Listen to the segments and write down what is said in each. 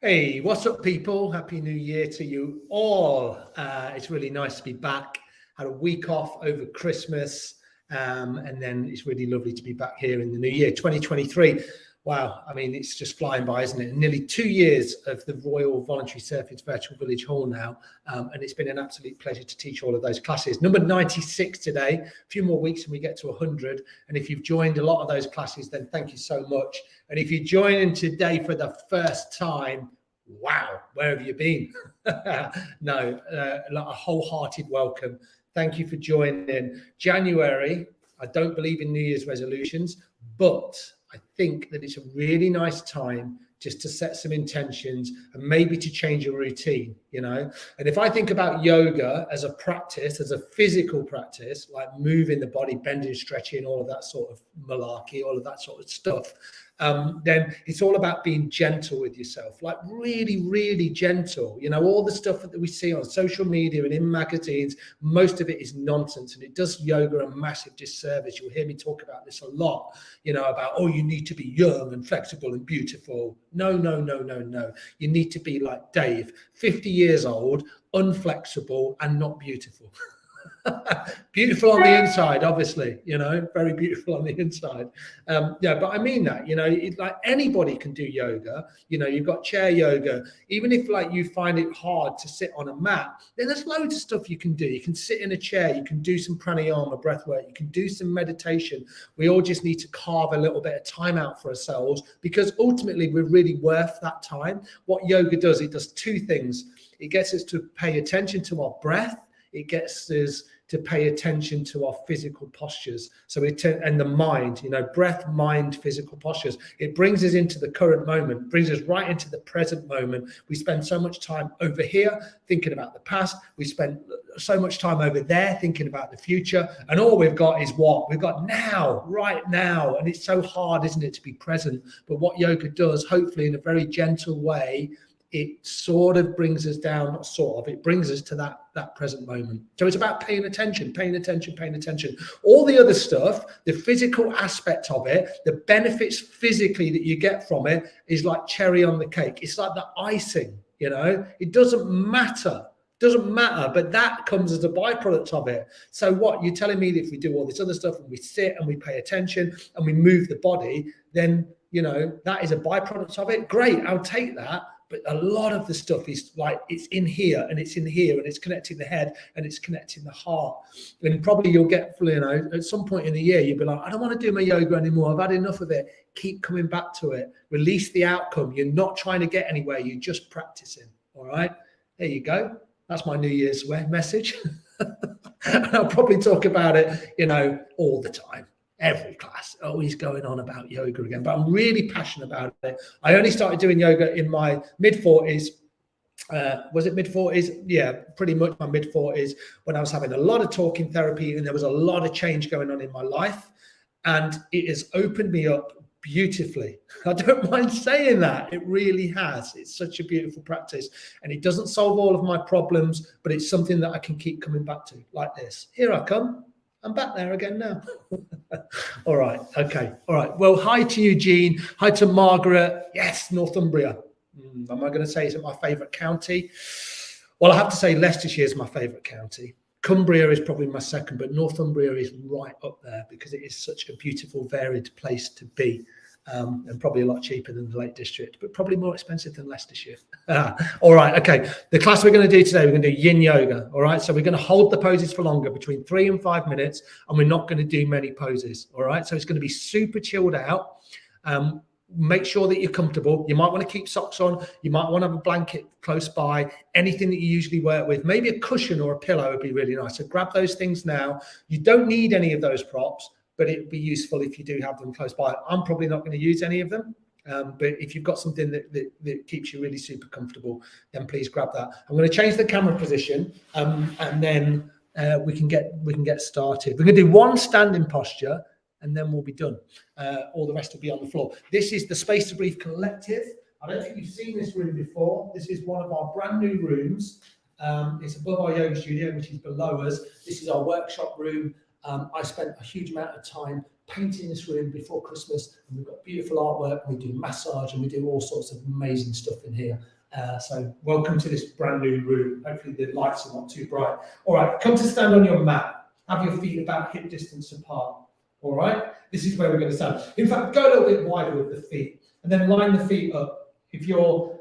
Hey, what's up, people? Happy New Year to you all. It's really nice to be back. Had a week off over Christmas, and then it's really lovely to be back here in the new year, 2023. Wow, I mean, it's just flying by, isn't it? Nearly 2 years of the Royal Voluntary Surfers Virtual Village Hall now, and it's been an absolute pleasure to teach all of those classes. Number 96 today, a few more weeks and we get to 100. And if you've joined a lot of those classes, then thank you so much. And if you're joining today for the first time, wow, where have you been? No, a wholehearted welcome. Thank you for joining. January, I don't believe in New Year's resolutions, but I think that it's a really nice time just to set some intentions and maybe to change your routine, you know. And if I think about yoga as a practice, as a physical practice, like moving the body, bending, stretching, all of that sort of malarkey, all of that sort of stuff, then it's all about being gentle with yourself, like really, really gentle. You know, all the stuff that we see on social media and in magazines, most of it is nonsense, and it does yoga a massive disservice. You'll hear me talk about this a lot, you know, about, oh, you need to be young and flexible and beautiful. No, no, no, no, no. You need to be like Dave, 50 years old, unflexible and not beautiful. Beautiful on the inside, obviously, you know, very beautiful on the inside. Yeah, but I mean that, you know, like anybody can do yoga. You know, you've got chair yoga. Even if like you find it hard to sit on a mat, then there's loads of stuff you can do. You can sit in a chair, you can do some pranayama, breath work, you can do some meditation. We all just need to carve a little bit of time out for ourselves, because ultimately we're really worth that time. What yoga does, it does two things. It gets us to pay attention to our breath. It gets us to pay attention to our physical postures. So and the mind, you know, breath, mind, physical postures. It brings us into the current moment, brings us right into the present moment. We spend so much time over here thinking about the past. We spend so much time over there thinking about the future. And all we've got is what? We've got now, right now. And it's so hard, isn't it, to be present? But what yoga does, hopefully in a very gentle way, it sort of brings us down, not sort of, it brings us to that present moment. So it's about paying attention, paying attention, paying attention. All the other stuff, the physical aspect of it, the benefits physically that you get from it is like cherry on the cake. It's like the icing, you know, it doesn't matter. Doesn't matter, but that comes as a byproduct of it. So what you're telling me that if we do all this other stuff and we sit and we pay attention and we move the body, then, you know, that is a byproduct of it. Great, I'll take that. But a lot of the stuff is like, it's in here and it's in here and it's connecting the head and it's connecting the heart. And probably you'll get, you know, at some point in the year, you'll be like, I don't want to do my yoga anymore. I've had enough of it. Keep coming back to it. Release the outcome. You're not trying to get anywhere. You're just practicing. All right. There you go. That's my New Year's message. And I'll probably talk about it, you know, all the time. Every class, always going on about yoga again, but I'm really passionate about it. I only started doing yoga in my mid-40s. Was it mid-40s? Yeah, pretty much my mid-40s, when I was having a lot of talking therapy and there was a lot of change going on in my life. And it has opened me up beautifully. I don't mind saying that. It really has. It's such a beautiful practice. And it doesn't solve all of my problems, but it's something that I can keep coming back to, like this. Here I come. I'm back there again now. All right. Okay. All right. Well, hi to Eugene. Hi to Margaret. Yes, Northumbria. Am I going to say is it my favourite county? Well, I have to say Leicestershire is my favourite county. Cumbria is probably my second, but Northumbria is right up there because it is such a beautiful, varied place to be. And probably a lot cheaper than the Lake District, but probably more expensive than Leicestershire. All right, okay. The class we're going to do today, we're going to do yin yoga. All right, so we're going to hold the poses for longer, between 3 and 5 minutes, and we're not going to do many poses. All right, so it's going to be super chilled out. Make sure that you're comfortable. You might want to keep socks on. You might want to have a blanket close by. Anything that you usually work with, maybe a cushion or a pillow would be really nice. So grab those things now. You don't need any of those props, but it would be useful if you do have them close by. I'm probably not going to use any of them, but if you've got something that keeps you really super comfortable, then please grab that. I'm going to change the camera position, and then we can get started. We're going to do one standing posture, and then we'll be done. All the rest will be on the floor. This is the Space to Breathe Collective. I don't think you've seen this room before. This is one of our brand new rooms. It's above our yoga studio, which is below us. This is our workshop room. I spent a huge amount of time painting this room before Christmas, and we've got beautiful artwork, and we do massage, and we do all sorts of amazing stuff in here. So welcome to this brand new room. Hopefully the lights are not too bright. All right, come to stand on your mat. Have your feet about hip distance apart. All right, this is where we're going to stand. In fact, go a little bit wider with the feet, and then line the feet up. If you're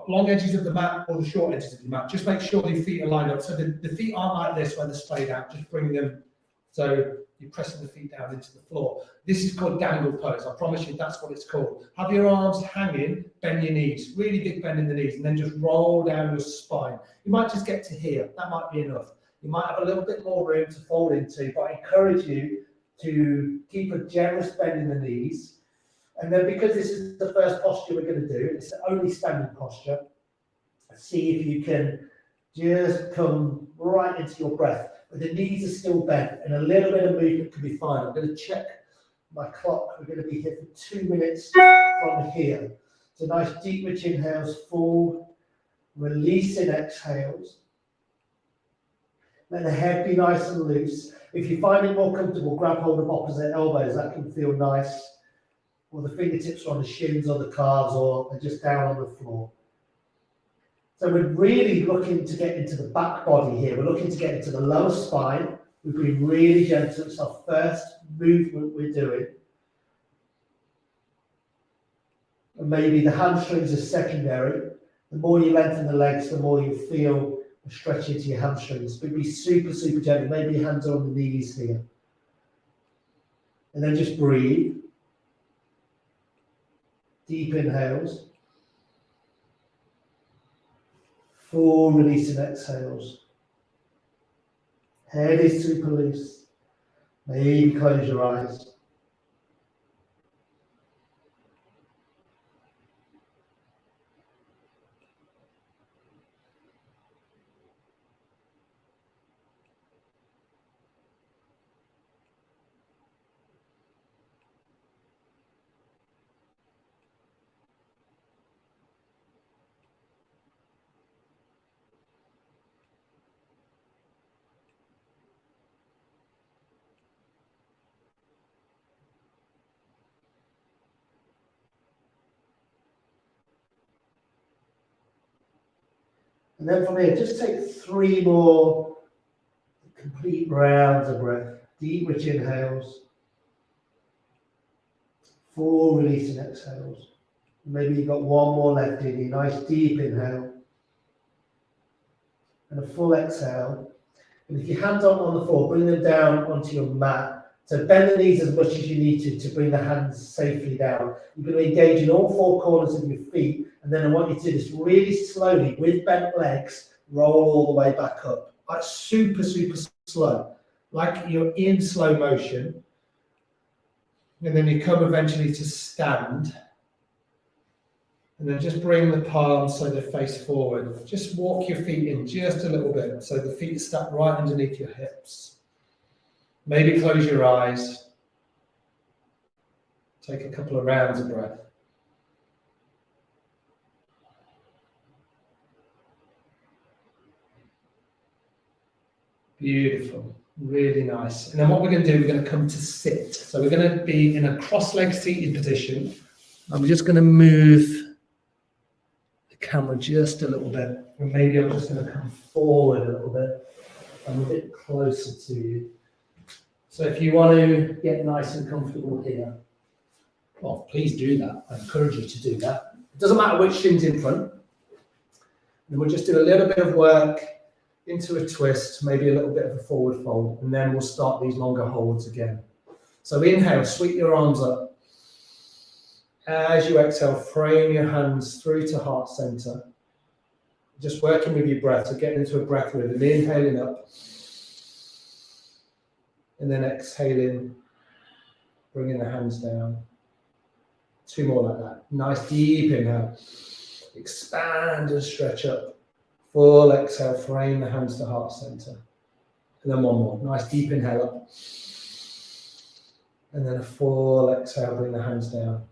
long edges of the mat or the short edges of the mat, just make sure your feet are lined up. So the feet aren't like this where they're splayed out. Just bring them so you're pressing the feet down into the floor. This is called dangle pose. I promise you that's what it's called. Have your arms hanging, bend your knees, really big bend in the knees, and then just roll down your spine. You might just get to here. That might be enough. You might have a little bit more room to fold into, but I encourage you to keep a generous bend in the knees. And then, because this is the first posture we're going to do, it's the only standing posture, see if you can just come right into your breath. But the knees are still bent, and a little bit of movement can be fine. I'm going to check my clock. We're going to be here for 2 minutes from here. So nice deep, rich inhales, full, releasing exhales. Let the head be nice and loose. If you find it more comfortable, grab hold of opposite elbows. That can feel nice. Or the fingertips are on the shins or the calves, or they're just down on the floor. So we're really looking to get into the back body here. We're looking to get into the lower spine. We've been really gentle. It's our first movement we're doing. And maybe the hamstrings are secondary. The more you lengthen the legs, the more you feel a stretch into your hamstrings. But be super, super gentle. Maybe your hands are on the knees here. And then just breathe. Deep inhales. Full releasing exhales. Head is super loose. Maybe close your eyes. And then from here, just take 3 more complete rounds of breath. Deep, rich inhales. Full releasing exhales. Maybe you've got 1 more left in you. Nice deep inhale. And a full exhale. And if your hands aren't on the floor, bring them down onto your mat. So bend the knees as much as you need to bring the hands safely down. You're going to engage in all 4 corners of your feet. And then I want you to do this really slowly with bent legs, roll all the way back up. Like super, super slow. Like you're in slow motion. And then you come eventually to stand. And then just bring the palms so they face forward. Just walk your feet in just a little bit. So the feet stack right underneath your hips. Maybe close your eyes. Take a couple of rounds of breath. Beautiful, really nice. And then what we're going to do, we're going to come to sit. So we're going to be in a cross-legged seated position. I'm just going to move the camera just a little bit. And maybe I'm just going to come forward a little bit. I'm a bit closer to you. So if you want to get nice and comfortable here, well, please do that. I encourage you to do that. It doesn't matter which shin's in front. And we'll just do a little bit of work into a twist, maybe a little bit of a forward fold, and then we'll start these longer holds again. So inhale, sweep your arms up. As you exhale, frame your hands through to heart center. Just working with your breath, so getting into a breath rhythm, inhaling up. And then exhaling, bringing the hands down. 2 more like that. Nice deep inhale. Expand and stretch up. Full exhale, frame the hands to heart center. And then 1 more. Nice deep inhale up. And then a full exhale, bring the hands down.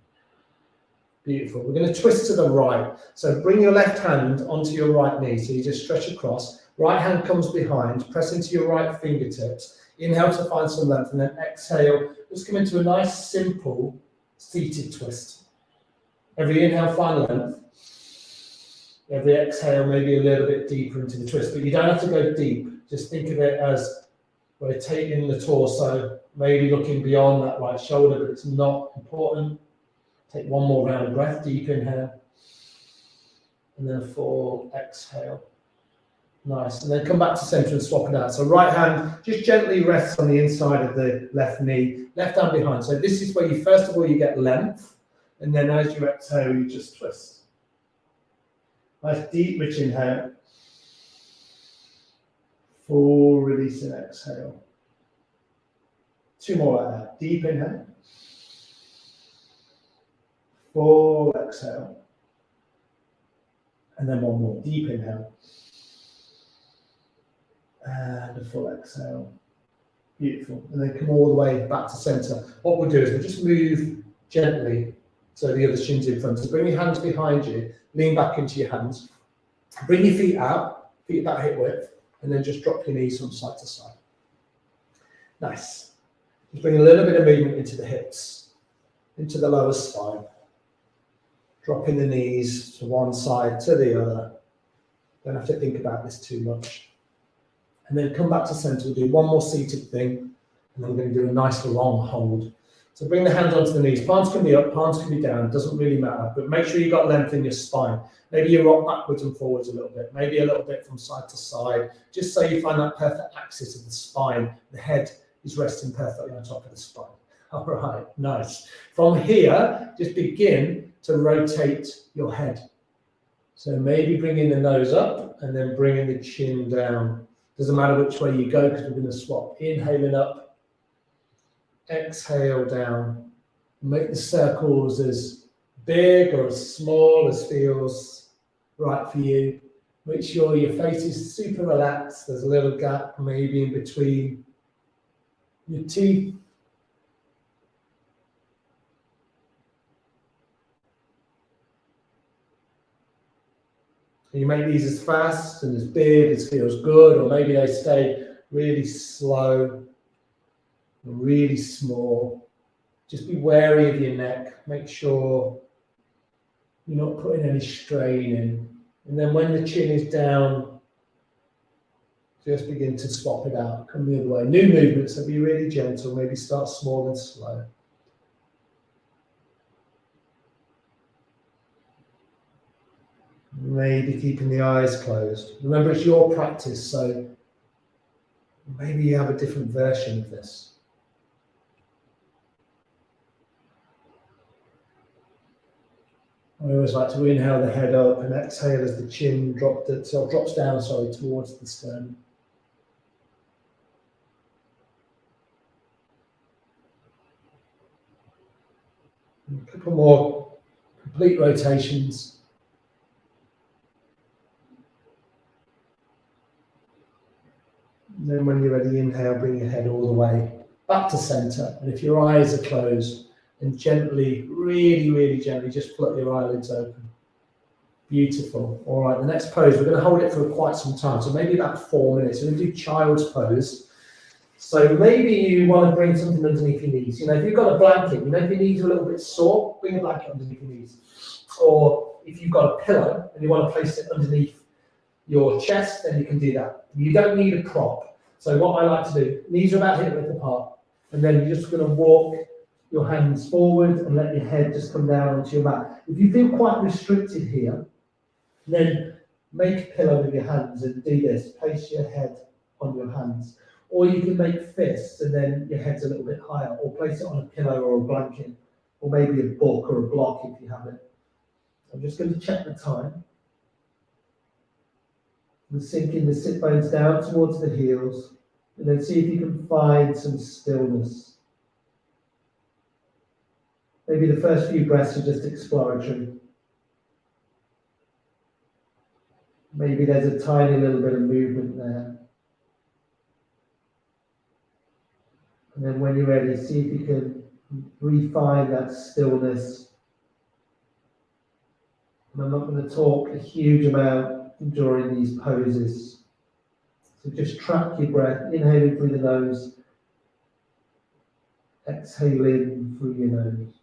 Beautiful. We're going to twist to the right. So bring your left hand onto your right knee. So you just stretch across. Right hand comes behind. Press into your right fingertips. Inhale to find some length, and then exhale. Just come into a nice, simple, seated twist. Every inhale, find length. Every exhale, maybe a little bit deeper into the twist, but you don't have to go deep. Just think of it as rotating the torso, maybe looking beyond that right shoulder, but it's not important. Take one more round of breath, deep inhale, and then a full exhale. Nice, and then come back to center and swap it out. So right hand just gently rests on the inside of the left knee, left hand behind. So this is where you, first of all, you get length, and then as you exhale, you just twist. Nice deep, rich inhale. Full release and exhale. Two more like that. Deep inhale. Full exhale. And then one more. Deep inhale. And a full exhale. Beautiful. And then come all the way back to center. What we'll do is we'll just move gently so the other shin's in front. So bring your hands behind you, lean back into your hands. Bring your feet out, feet about hip width, and then just drop your knees from side to side. Nice. Just bring a little bit of movement into the hips, into the lower spine. Dropping the knees to one side, to the other. Don't have to think about this too much. And then come back to center. We'll do one more seated thing, and then we're going to do a nice long hold. So bring the hands onto the knees. Palms can be up, palms can be down. Doesn't really matter. But make sure you've got length in your spine. Maybe you rock backwards and forwards a little bit. Maybe a little bit from side to side. Just so you find that perfect axis of the spine. The head is resting perfectly on top of the spine. All right, nice. From here, just begin to rotate your head. So maybe bringing the nose up and then bringing the chin down. Doesn't matter which way you go because we're going to swap. Inhaling up. Exhale down. Make the circles as big or as small as feels right for you. Make sure your face is super relaxed. There's a little gap maybe in between your teeth. You make these as fast and as big as feels good, or maybe they stay really slow. Really small. Just be wary of your neck. Make sure you're not putting any strain in. And then when the chin is down, just begin to swap it out. Come the other way. New movements, so be really gentle. Maybe start small and slow. Maybe keeping the eyes closed. Remember, it's your practice, so maybe you have a different version of this. I always like to inhale the head up and exhale as the chin drops down towards the sternum. A couple more complete rotations. And then when you're ready, inhale, bring your head all the way back to center. And if your eyes are closed, and gently, really, really gently, just flutter your eyelids open. Beautiful. All right, the next pose, we're going to hold it for quite some time, so maybe about 4 minutes. We're going to do child's pose. So maybe you want to bring something underneath your knees. You know, if you've got a blanket, you know, if your knees are a little bit sore, bring a blanket underneath your knees. Or if you've got a pillow and you want to place it underneath your chest, then you can do that. You don't need a prop. So what I like to do, knees are about hip width apart, and then you're just going to walk your hands forward and let your head just come down onto your mat. If you feel quite restricted here, then make a pillow with your hands and do this. Place your head on your hands. Or you can make fists and then your head's a little bit higher, or place it on a pillow or a blanket, or maybe a book or a block if you have it. I'm just going to check the time. And sinking the sit bones down towards the heels, and then see if you can find some stillness. Maybe the first few breaths are just exploratory. Maybe there's a tiny little bit of movement there. And then when you're ready, see if you can refine that stillness. And I'm not going to talk a huge amount during these poses. So just track your breath, inhaling through the nose Exhale in through your nose.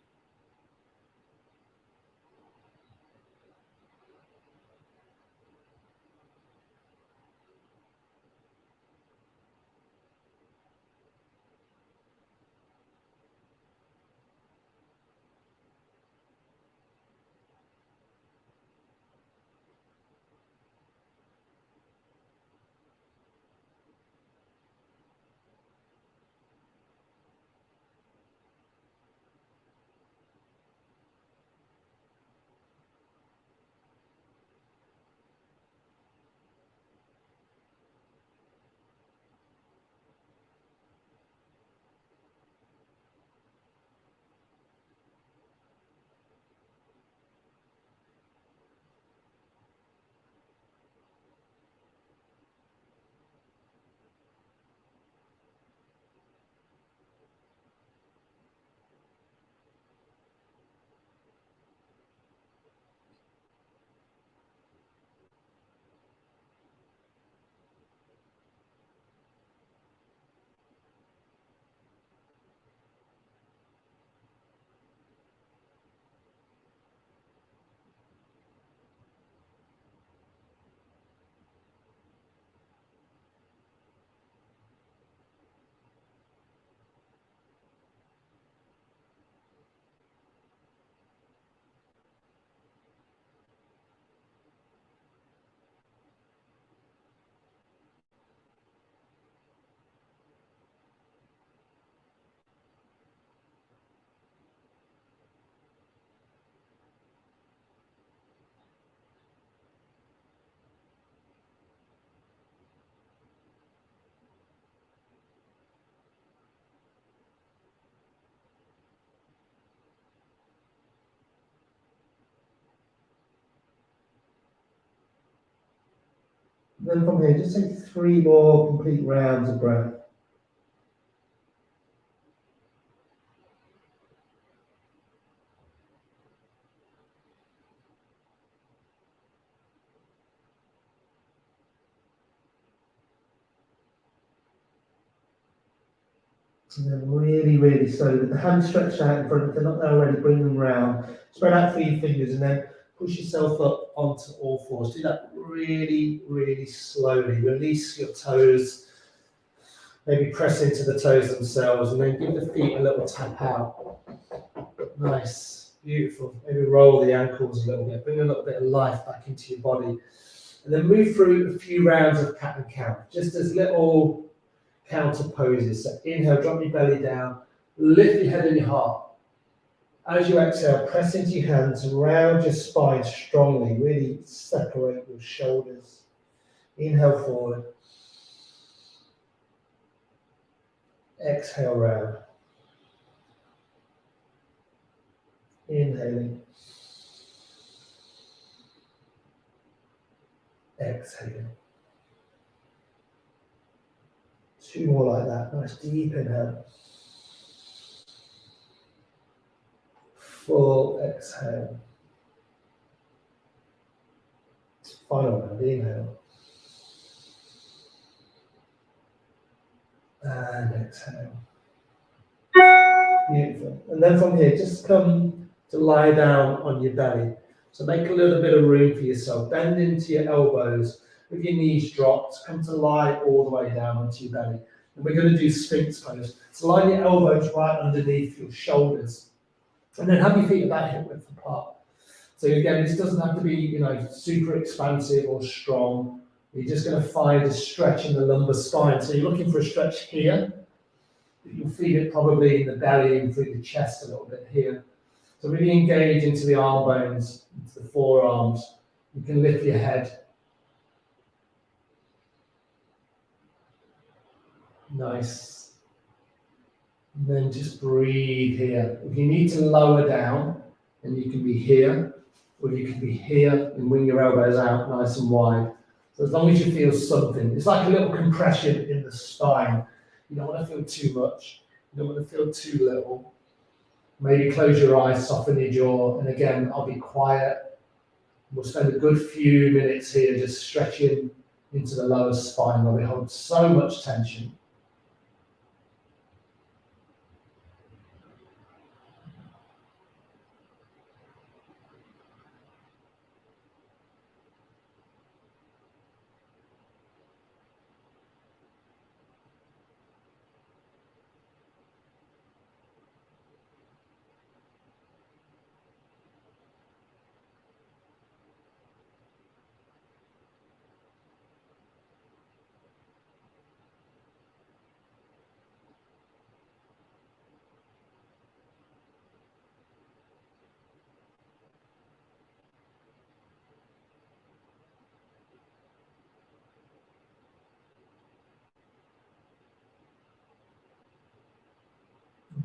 Then from here, just take 3 more complete rounds of breath. And then really, really slowly, with the hands stretched out in front, if they're not there already, bring them round. Spread out through your fingers and then push yourself up onto all fours. Do that really, really slowly. Release your toes. Maybe press into the toes themselves and then give the feet a little tap out. Nice, beautiful. Maybe roll the ankles a little bit. Bring a little bit of life back into your body. And then move through a few rounds of cat and cow. Just as little counter poses. So inhale, drop your belly down, lift your head and your heart. As you exhale, press into your hands around your spine strongly. Really separate your shoulders. Inhale forward. Exhale round. Inhaling. Exhaling. 2 more like that. Nice deep inhale. Full exhale. Final round. Inhale. And exhale. Beautiful. And then from here, just come to lie down on your belly. So make a little bit of room for yourself. Bend into your elbows with your knees dropped. Come to lie all the way down onto your belly. And we're going to do Sphinx pose. So line your elbows right underneath your shoulders. And then have your feet about hip width apart. So again, this doesn't have to be, super expansive or strong. You're just going to find a stretch in the lumbar spine. So you're looking for a stretch here. You'll feel it probably in the belly and through the chest a little bit here. So really engage into the arm bones, into the forearms. You can lift your head. Nice. And then just breathe here. If you need to lower down, then you can be here, or you can be here and wing your elbows out nice and wide. So as long as you feel something, it's like a little compression in the spine. You don't want to feel too much. You don't want to feel too little. Maybe close your eyes, soften your jaw, and again, I'll be quiet. We'll spend a good few minutes here just stretching into the lower spine where we hold so much tension.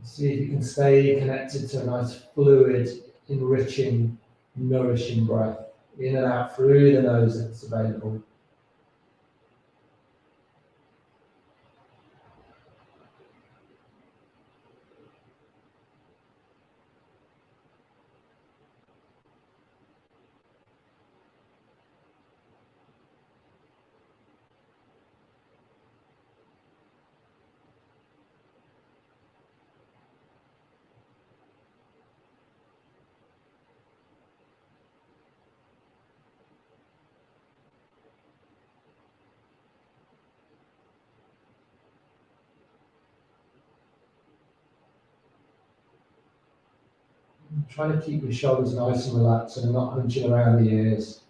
See if you can stay connected to a nice fluid, enriching, nourishing breath. In and out through the nose if it's available. Try to keep your shoulders nice and relaxed and not hunching around the ears.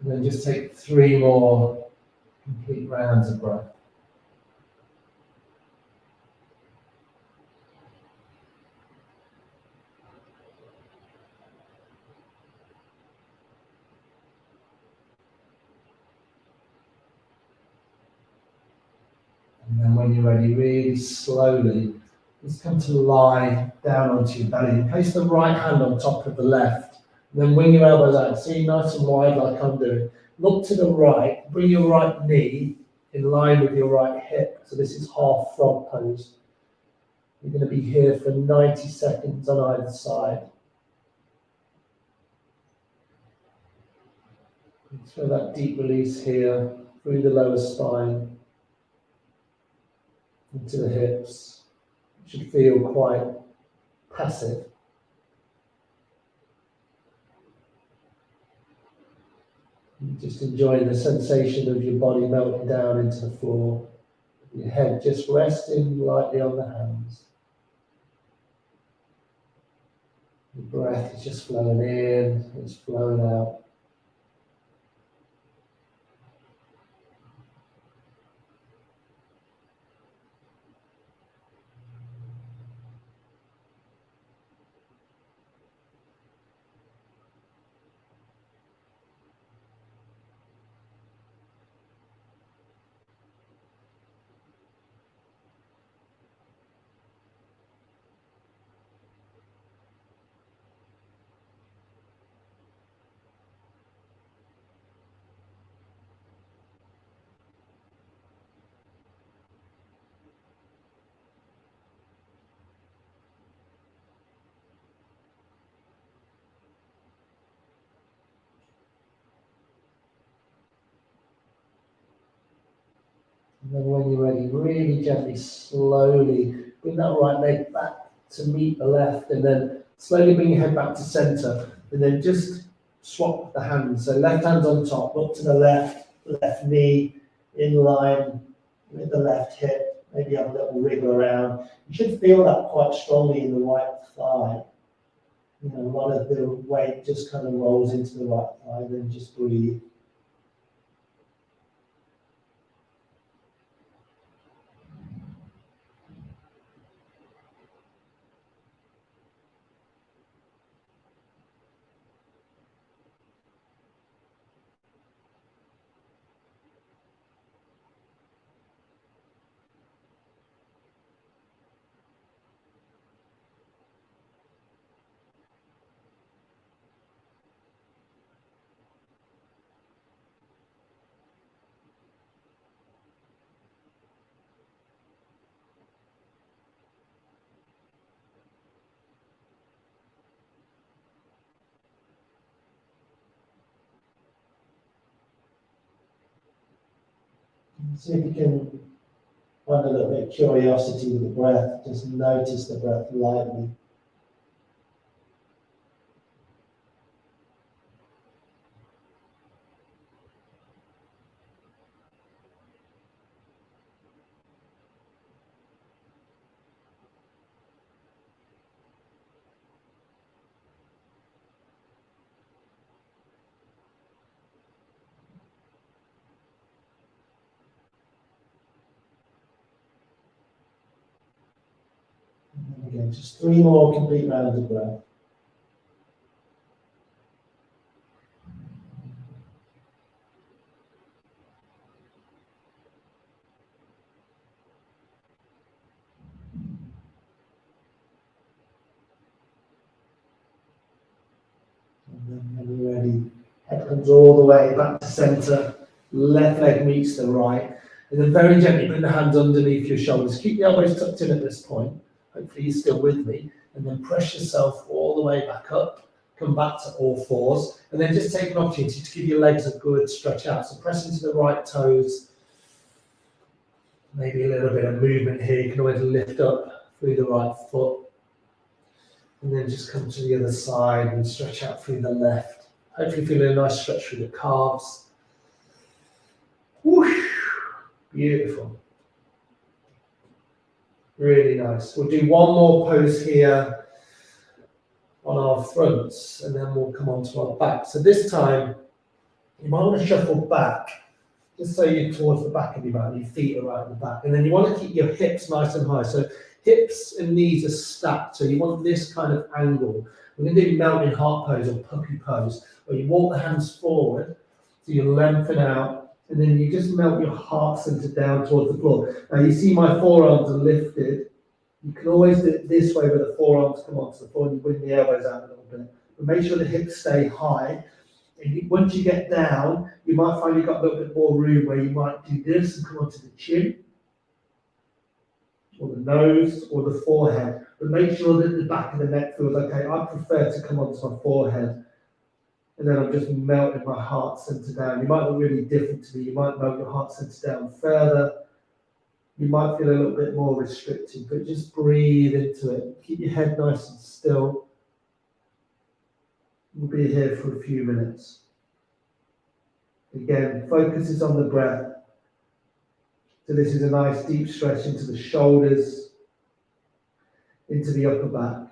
And then just take 3 more complete rounds of breath. And then when you're ready, really slowly, just come to lie down onto your belly. Place the right hand on top of the left. And then wing your elbows out. See, nice and wide like I'm doing. Look to the right. Bring your right knee in line with your right hip. So this is half frog pose. You're going to be here for 90 seconds on either side. Feel that deep release here through the lower spine into the hips. It should feel quite passive. Just enjoying the sensation of your body melting down into the floor. Your head just resting lightly on the hands. Your breath is just flowing in, it's flowing out. And then when you're ready, really gently, slowly bring that right leg back to meet the left, and then slowly bring your head back to center, and then just swap the hands. So left hand's on top, look to the left, left knee in line with the left hip, maybe have a little wriggle around. You should feel that quite strongly in the right thigh. You know, a lot of the weight just kind of rolls into the right thigh, then just breathe. See if you can find a little bit of curiosity with the breath. Just notice the breath lightly. just 3 more complete rounds of breath. And then when you're ready, head comes all the way back to centre, left leg meets the right, and then very gently bring the hands underneath your shoulders. Keep the elbows tucked in at this point. Hopefully you're still with me. And then press yourself all the way back up. Come back to all fours. And then just take an opportunity to give your legs a good stretch out. So press into the right toes. Maybe a little bit of movement here. You can always lift up through the right foot. And then just come to the other side and stretch out through the left. Hopefully feeling a nice stretch through the calves. Whoosh. Beautiful. Really nice. We'll do one more pose here on our fronts, and then we'll come on to our back. So this time, you might want to shuffle back, just so you're towards the back of your mat, your feet are right at the back. And then you want to keep your hips nice and high. So hips and knees are stacked, so you want this kind of angle. We're going to do mountain heart pose or puppy pose, where you walk the hands forward, so you lengthen out, and then you just melt your heart center down towards the floor. Now you see my forearms are lifted. You can always do it this way where the forearms come onto the floor and you bring the elbows out a little bit. But make sure the hips stay high. And once you get down, you might find you've got a little bit more room where you might do this and come onto the chin, or the nose, or the forehead. But make sure that the back of the neck feels okay. I prefer to come onto my forehead. And then I'm just melting my heart center down. You might look really different to me. You might melt your heart center down further. You might feel a little bit more restricted, but just breathe into it. Keep your head nice and still. We'll be here for a few minutes. Again, focus is on the breath. So this is a nice deep stretch into the shoulders, into the upper back.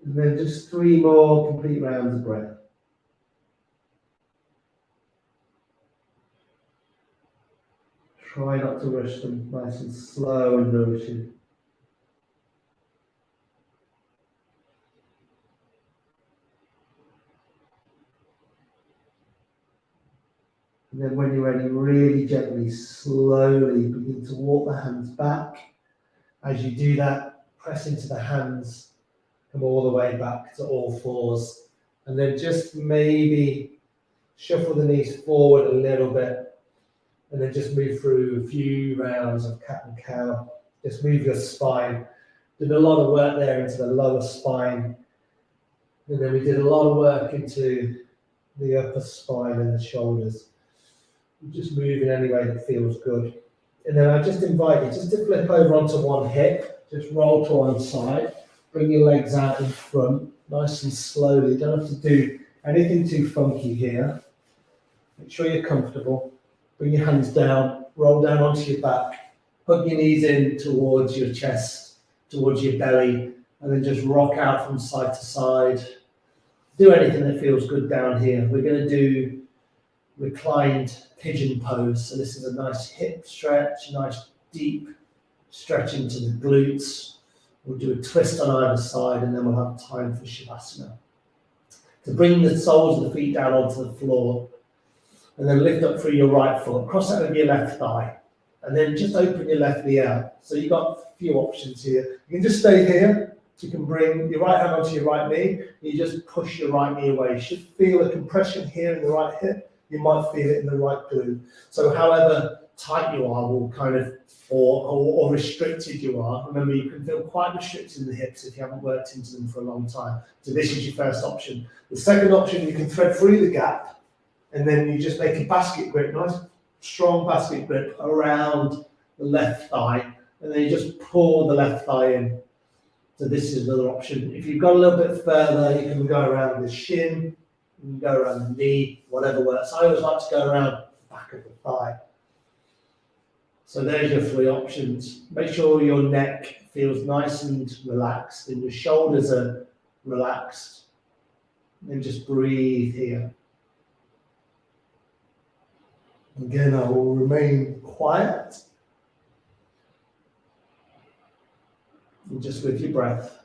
And then just 3 more complete rounds of breath. Try not to rush them, nice and slow and nourishing. And then when you're ready, really gently, slowly begin to walk the hands back. As you do that, press into the hands, come all the way back to all fours. And then just maybe shuffle the knees forward a little bit. And then just move through a few rounds of cat and cow. Just move your spine. Did a lot of work there into the lower spine. And then we did a lot of work into the upper spine and the shoulders. Just move in any way that feels good. And then I just invite you just to flip over onto one hip. Just roll to one side. Bring your legs out in front, nice and slowly. Don't have to do anything too funky here. Make sure you're comfortable. Bring your hands down, roll down onto your back, hug your knees in towards your chest, towards your belly, and then just rock out from side to side. Do anything that feels good down here. We're going to do reclined pigeon pose. So this is a nice hip stretch, nice deep stretch into the glutes. We'll do a twist on either side, and then we'll have time for Shavasana. To bring the soles of the feet down onto the floor, And then lift up through your right foot, cross that over your left thigh, and then just open your left knee out. So you've got a few options here. You can just stay here. So you can bring your right hand onto your right knee, and you just push your right knee away. You should feel a compression here in the right hip. You might feel it in the right glute. So however tight you are will kind of, or restricted you are. Remember, you can feel quite restricted in the hips if you haven't worked into them for a long time. So this is your first option. The second option, you can thread through the gap, and then you just make a basket grip, nice strong basket grip around the left thigh, and then you just pull the left thigh in. So this is another option. If you've got a little bit further, you can go around the shin, you can go around the knee, whatever works. I always like to go around the back of the thigh. So there's your three options. Make sure your neck feels nice and relaxed and your shoulders are relaxed. And just breathe here. Again, I will remain quiet and just with your breath.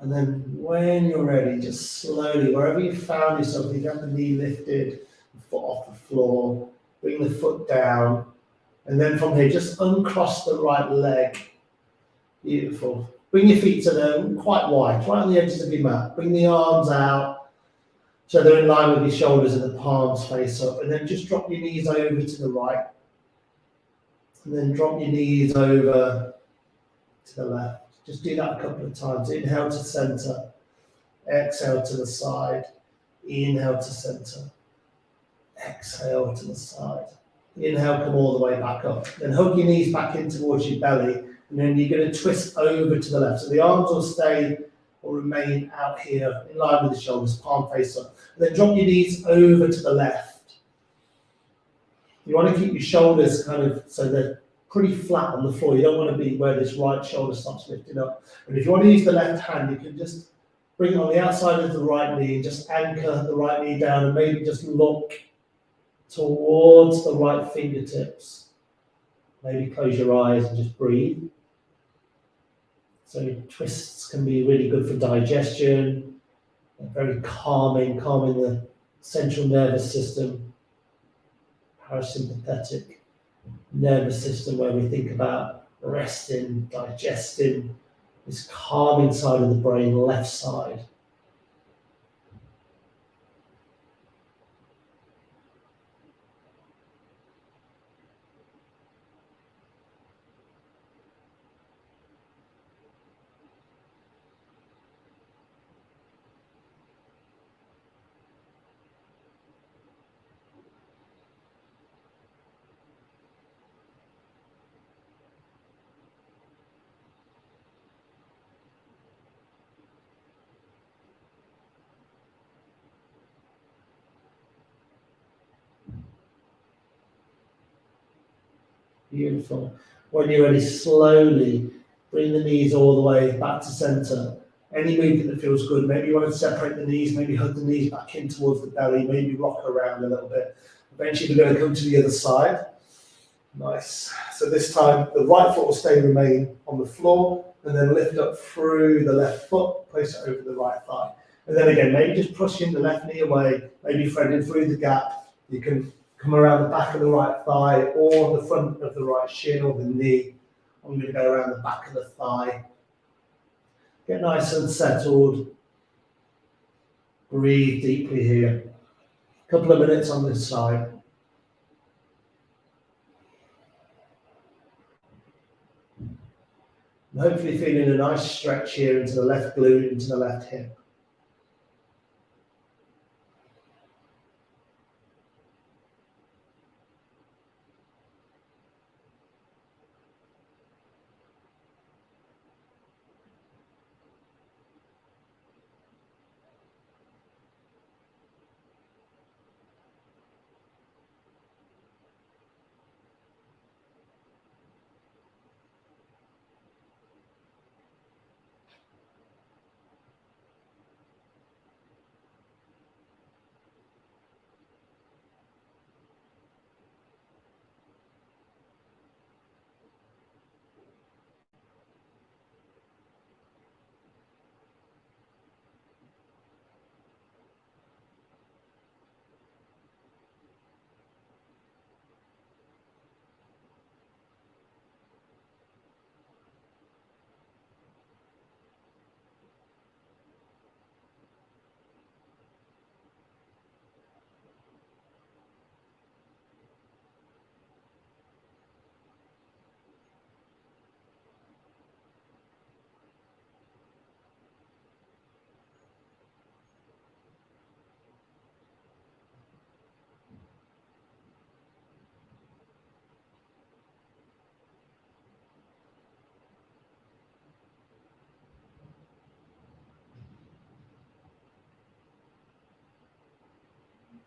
And then when you're ready, just slowly, wherever you found yourself, if you have the knee lifted, the foot off the floor, bring the foot down. And then from here, just uncross the right leg. Beautiful. Bring your feet to them quite wide, right on the edges of your mat. Bring the arms out so they're in line with your shoulders and the palms face up. And then just drop your knees over to the right. And then drop your knees over to the left. Just do that a couple of times. Inhale to center. Exhale to the side. Inhale to center. Exhale to the side. Inhale, come all the way back up. Then hug your knees back in towards your belly. And then you're going to twist over to the left. So the arms will stay or remain out here in line with the shoulders, palm face up. And then drop your knees over to the left. You want to keep your shoulders kind of so they're pretty flat on the floor. You don't want to be where this right shoulder starts lifting up. And if you want to use the left hand, you can just bring it on the outside of the right knee and just anchor the right knee down and maybe just look towards the right fingertips. Maybe close your eyes and just breathe. So twists can be really good for digestion, very calming the central nervous system, parasympathetic nervous system where we think about resting, digesting, this calming side of the brain, left side. Beautiful. When you're ready, slowly bring the knees all the way back to center. Any movement that feels good. Maybe you want to separate the knees, maybe hug the knees back in towards the belly, maybe rock around a little bit. Eventually we're going to come to the other side. Nice. So this time the right foot will remain on the floor, and then lift up through the left foot, place it over the right thigh. And then again, maybe just pushing the left knee away, maybe threading through the gap. You can come around the back of the right thigh or the front of the right shin or the knee. I'm going to go around the back of the thigh. Get nice and settled. Breathe deeply here. A couple of minutes on this side. And hopefully feeling a nice stretch here into the left glute, into the left hip.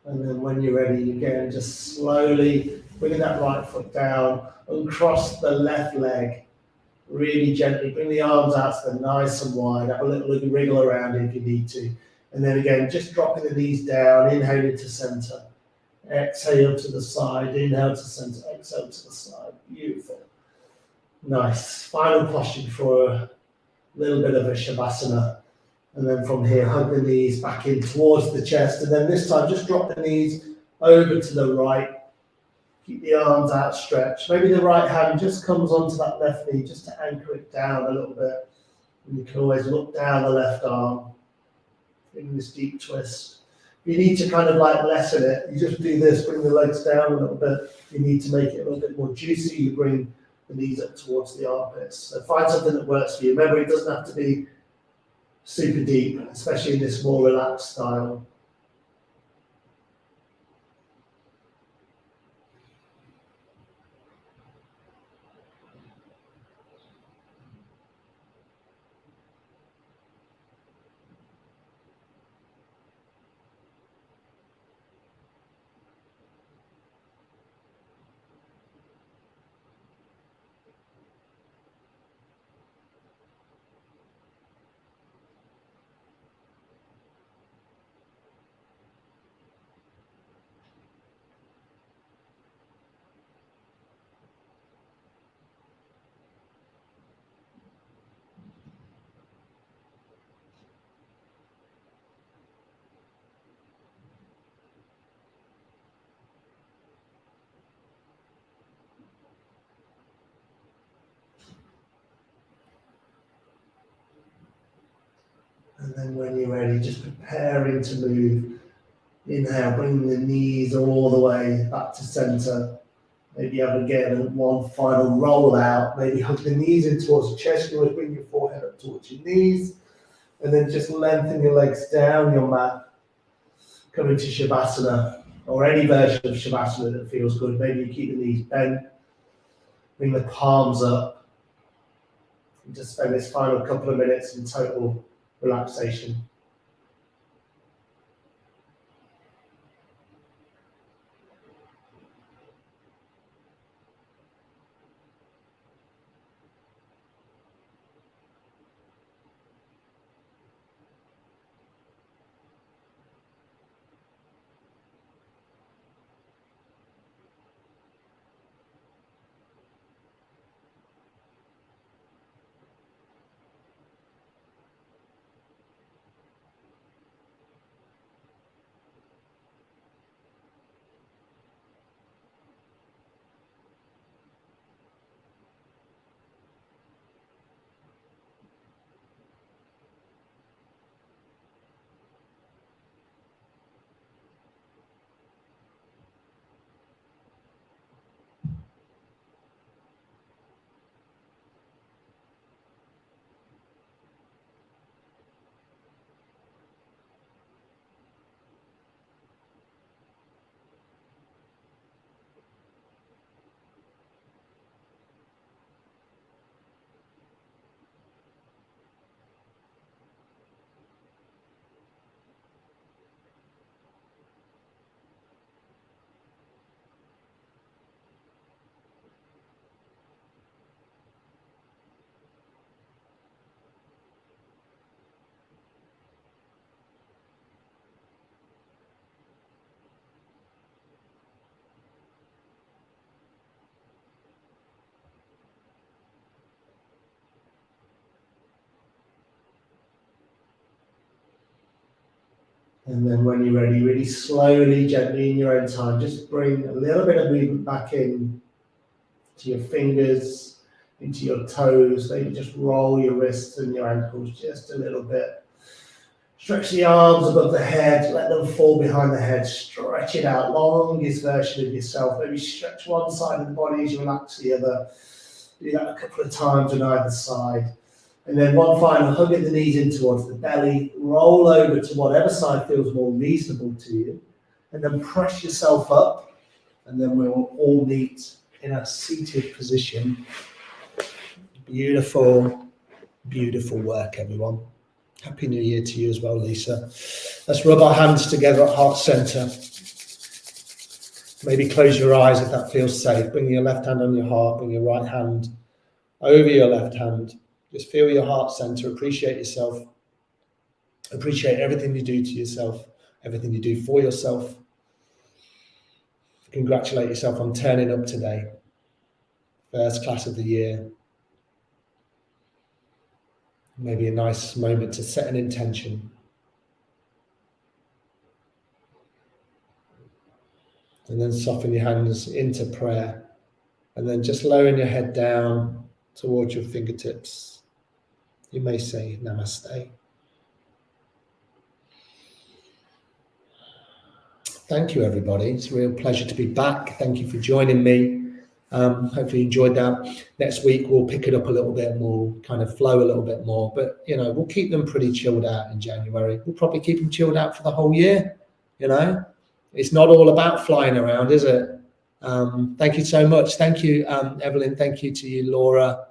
And then when you're ready, again, just slowly bringing that right foot down, uncross the left leg, really gently. Bring the arms out so they're nice and wide. Have a little wriggle around if you need to. And then again, just dropping the knees down, inhale into center. Exhale to the side, inhale to center, exhale to the side. Beautiful. Nice. Final posture before a little bit of a Shavasana. And then from here, hug the knees back in towards the chest. And then this time, just drop the knees over to the right. Keep the arms outstretched. Maybe the right hand just comes onto that left knee just to anchor it down a little bit. And you can always look down the left arm in this deep twist. If you need to kind of like lessen it, you just do this, bring the legs down a little bit. If you need to make it a little bit more juicy, you bring the knees up towards the armpits. So find something that works for you. Remember, it doesn't have to be super deep, especially in this more relaxed style. And then when you're ready, just preparing to move. Inhale, bring the knees all the way back to center. Maybe have again one final roll out. Maybe hug the knees in towards the chest. You always bring your forehead up towards your knees. And then just lengthen your legs down your mat. Come into Shavasana, or any version of Shavasana that feels good. Maybe you keep the knees bent. Bring the palms up. And just spend this final couple of minutes in total relaxation. And then when you're ready, really slowly, gently in your own time, just bring a little bit of movement back in to your fingers, into your toes. Maybe just roll your wrists and your ankles just a little bit. Stretch the arms above the head, let them fall behind the head, stretch it out, longest version of yourself. Maybe stretch one side of the body as you relax the other. Do that a couple of times on either side. And then one final, hug at the knees in towards the belly, roll over to whatever side feels more reasonable to you, and then press yourself up, and then we'll all meet in a seated position. Beautiful, beautiful work, everyone. Happy New Year to you as well, Lisa. Let's rub our hands together at heart center. Maybe close your eyes if that feels safe. Bring your left hand on your heart, bring your right hand over your left hand. Just feel your heart center, appreciate yourself. Appreciate everything you do to yourself, everything you do for yourself. Congratulate yourself on turning up today. First class of the year. Maybe a nice moment to set an intention. And then soften your hands into prayer. And then just lowering your head down towards your fingertips. You may say namaste. Thank you, everybody. It's a real pleasure to be back. Thank you for joining me. Hopefully you enjoyed that. Next week, we'll pick it up a little bit more, kind of flow a little bit more. But, you know, we'll keep them pretty chilled out in January. We'll probably keep them chilled out for the whole year, you know. It's not all about flying around, is it? Thank you so much. Thank you, Evelyn. Thank you to you, Laura.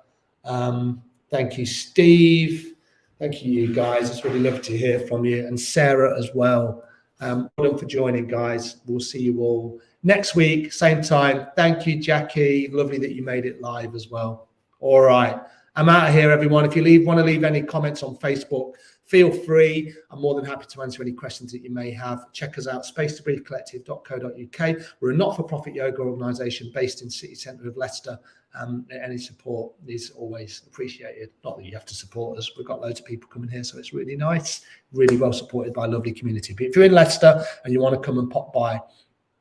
Thank you, Steve. Thank you, you guys. It's really lovely to hear from you. And Sarah as well. Well done for joining, guys. We'll see you all next week, same time. Thank you, Jackie. Lovely that you made it live as well. All right. I'm out of here, everyone. If you want to leave any comments on Facebook, feel free. I'm more than happy to answer any questions that you may have. Check us out, spacetobreathecollective.co.uk. We're a not-for-profit yoga organisation based in City Centre of Leicester. Any support is always appreciated. Not that you have to support us. We've got loads of people coming here, so it's really nice. Really well supported by a lovely community. But if you're in Leicester and you want to come and pop by,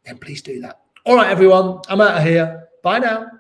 then please do that. All right, everyone. I'm out of here. Bye now.